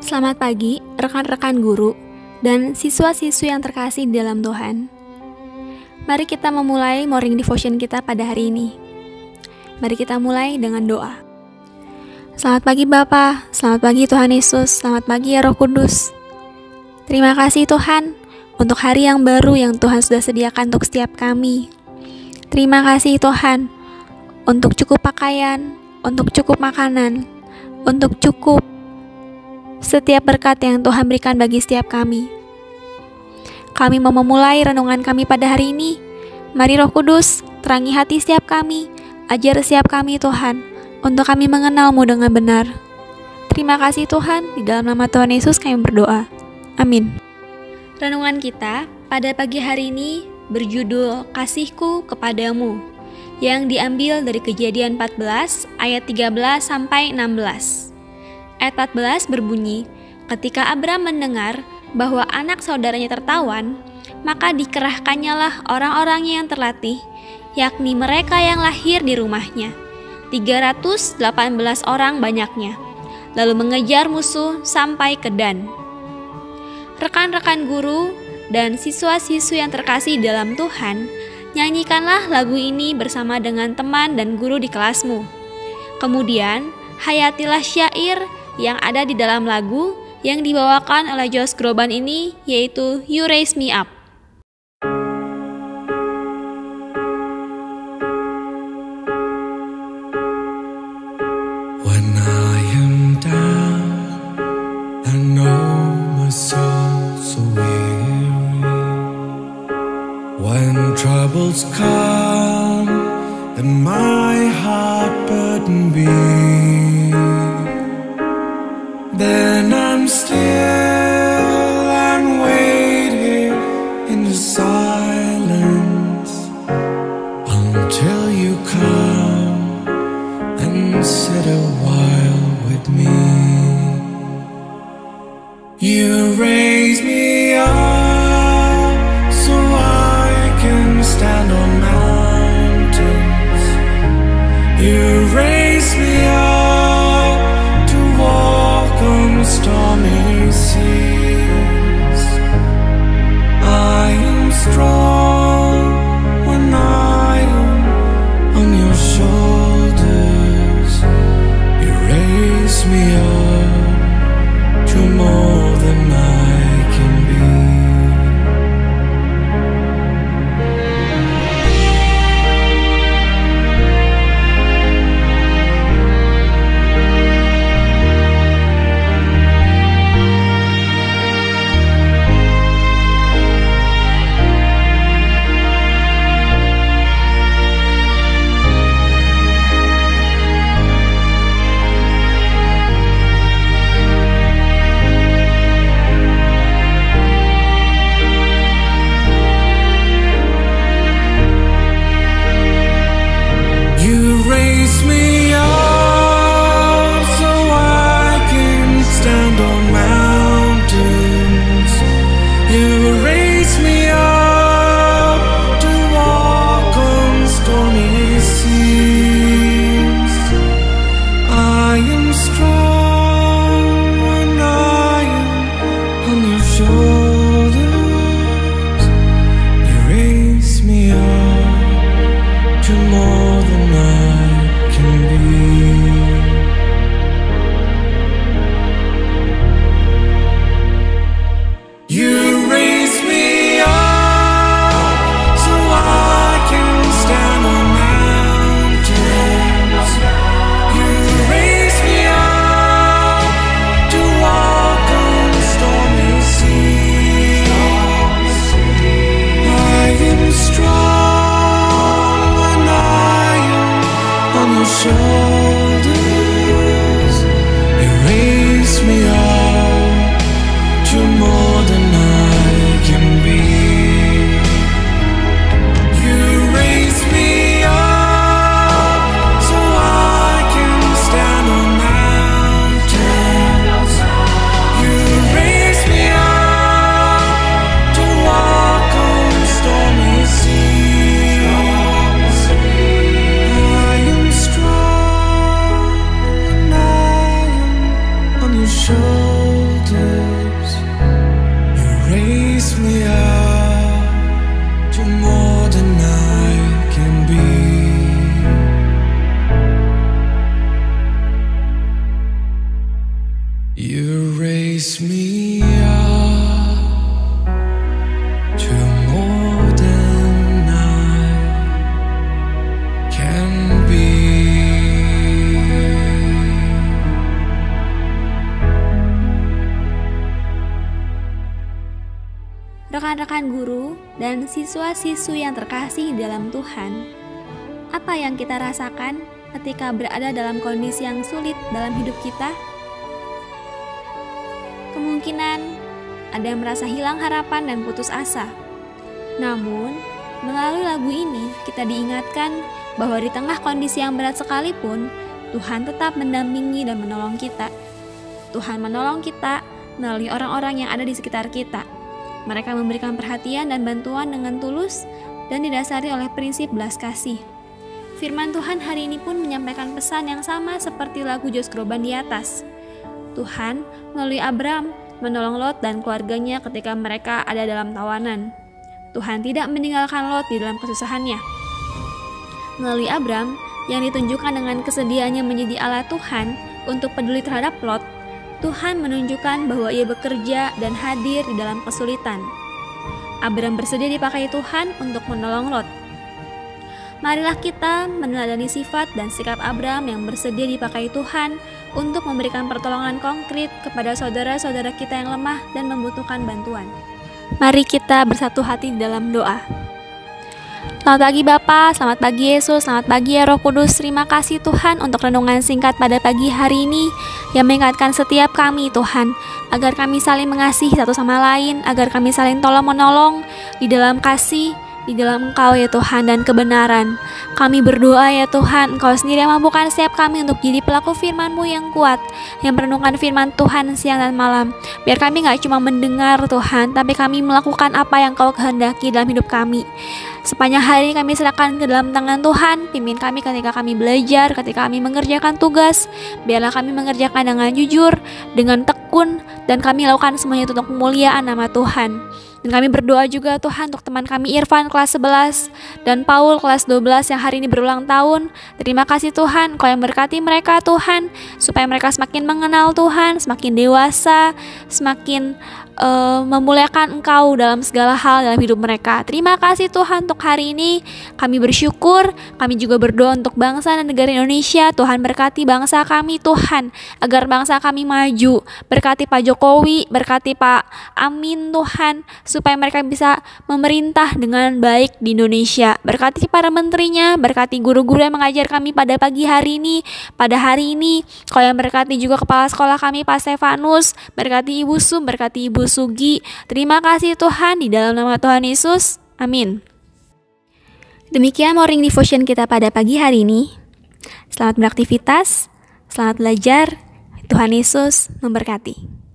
Selamat pagi, rekan-rekan guru dan siswa-siswi yang terkasih di dalam Tuhan. Mari kita memulai morning devotion kita pada hari ini. Mari kita mulai dengan doa. Selamat pagi Bapa, selamat pagi Tuhan Yesus, selamat pagi ya Roh Kudus. Terima kasih Tuhan untuk hari yang baru yang Tuhan sudah sediakan untuk setiap kami. Terima kasih Tuhan untuk cukup pakaian, untuk cukup makanan, untuk cukup setiap berkat yang Tuhan berikan bagi setiap kami. Kami mau memulai renungan kami pada hari ini. Mari Roh Kudus, terangi hati setiap kami, ajar setiap kami Tuhan, untuk kami mengenal-Mu dengan benar. Terima kasih Tuhan, di dalam nama Tuhan Yesus kami berdoa. Amin. Renungan kita pada pagi hari ini berjudul Kasihku Kepadamu, yang diambil dari Kejadian 14 ayat 13 sampai 16. Ayat 14 berbunyi, ketika Abram mendengar bahwa anak saudaranya tertawan, maka dikerahkannyalah orang-orangnya yang terlatih, yakni mereka yang lahir di rumahnya, 318 orang banyaknya, lalu mengejar musuh sampai ke Dan. Rekan-rekan guru dan siswa-siswi yang terkasih dalam Tuhan, nyanyikanlah lagu ini bersama dengan teman dan guru di kelasmu. Kemudian, hayatilah syair yang ada di dalam lagu yang dibawakan oleh Josh Groban ini, yaitu You Raise Me Up. When I am down, I know my soul's so weary. When troubles come and my heart burden be, then I'm still and wait here in the silence until you come and sit a while with me. You raise me up so I can stand on mountains. You raise me up raise me up to more than I can be. You raise me up to more than I can be. Rekan-rekan guru dan siswa-siswi yang terkasih dalam Tuhan, apa yang kita rasakan ketika berada dalam kondisi yang sulit dalam hidup kita? Kemungkinan ada yang merasa hilang harapan dan putus asa. Namun, melalui lagu ini kita diingatkan bahwa di tengah kondisi yang berat sekalipun, Tuhan tetap mendampingi dan menolong kita. Tuhan menolong kita melalui orang-orang yang ada di sekitar kita. Mereka memberikan perhatian dan bantuan dengan tulus dan didasari oleh prinsip belas kasih. Firman Tuhan hari ini pun menyampaikan pesan yang sama seperti lagu Josh Groban di atas. Tuhan melalui Abram menolong Lot dan keluarganya ketika mereka ada dalam tawanan. Tuhan tidak meninggalkan Lot di dalam kesusahannya. Melalui Abram yang ditunjukkan dengan kesediaannya menjadi Allah Tuhan untuk peduli terhadap Lot, Tuhan menunjukkan bahwa ia bekerja dan hadir di dalam kesulitan. Abram bersedia dipakai Tuhan untuk menolong Lot. Marilah kita meneladani sifat dan sikap Abram yang bersedia dipakai Tuhan untuk memberikan pertolongan konkret kepada saudara-saudara kita yang lemah dan membutuhkan bantuan. Mari kita bersatu hati dalam doa. Selamat pagi Bapa, selamat pagi Yesus, selamat pagi ya Roh Kudus. Terima kasih Tuhan untuk renungan singkat pada pagi hari ini yang mengingatkan setiap kami Tuhan, agar kami saling mengasihi satu sama lain, agar kami saling tolong-menolong di dalam kasih, di dalam Engkau ya Tuhan dan kebenaran. Kami berdoa ya Tuhan, Engkau sendiri yang mampukan setiap kami untuk jadi pelaku firman-Mu yang kuat, yang merenungkan firman Tuhan siang dan malam. Biar kami gak cuma mendengar Tuhan, tapi kami melakukan apa yang Kau kehendaki dalam hidup kami. Sepanjang hari kami serahkan ke dalam tangan Tuhan. Pimpin kami ketika kami belajar, ketika kami mengerjakan tugas. Biarlah kami mengerjakan dengan jujur, dengan tekun, dan kami lakukan semuanya itu untuk kemuliaan nama Tuhan. Dan kami berdoa juga Tuhan untuk teman kami Irfan kelas 11 dan Paul kelas 12 yang hari ini berulang tahun. Terima kasih Tuhan, Kau yang berkati mereka Tuhan, supaya mereka semakin mengenal Tuhan, semakin dewasa, semakin memuliakan Engkau dalam segala hal dalam hidup mereka. Terima kasih Tuhan untuk hari ini. Kami bersyukur, kami juga berdoa untuk bangsa dan negara Indonesia. Tuhan berkati bangsa kami Tuhan, agar bangsa kami maju. Berkati Pak Jokowi, berkati Pak Amin Tuhan, supaya mereka bisa memerintah dengan baik di Indonesia. Berkati para menterinya, berkati guru-guru yang mengajar kami pada pagi hari ini, pada hari ini. Kau yang berkati juga kepala sekolah kami Pak Stefanus, berkati Ibu Sum, berkati Ibu Sugi. Terima kasih Tuhan, di dalam nama Tuhan Yesus, amin. Demikian morning devotion kita pada pagi hari ini. Selamat beraktivitas, selamat belajar. Tuhan Yesus memberkati.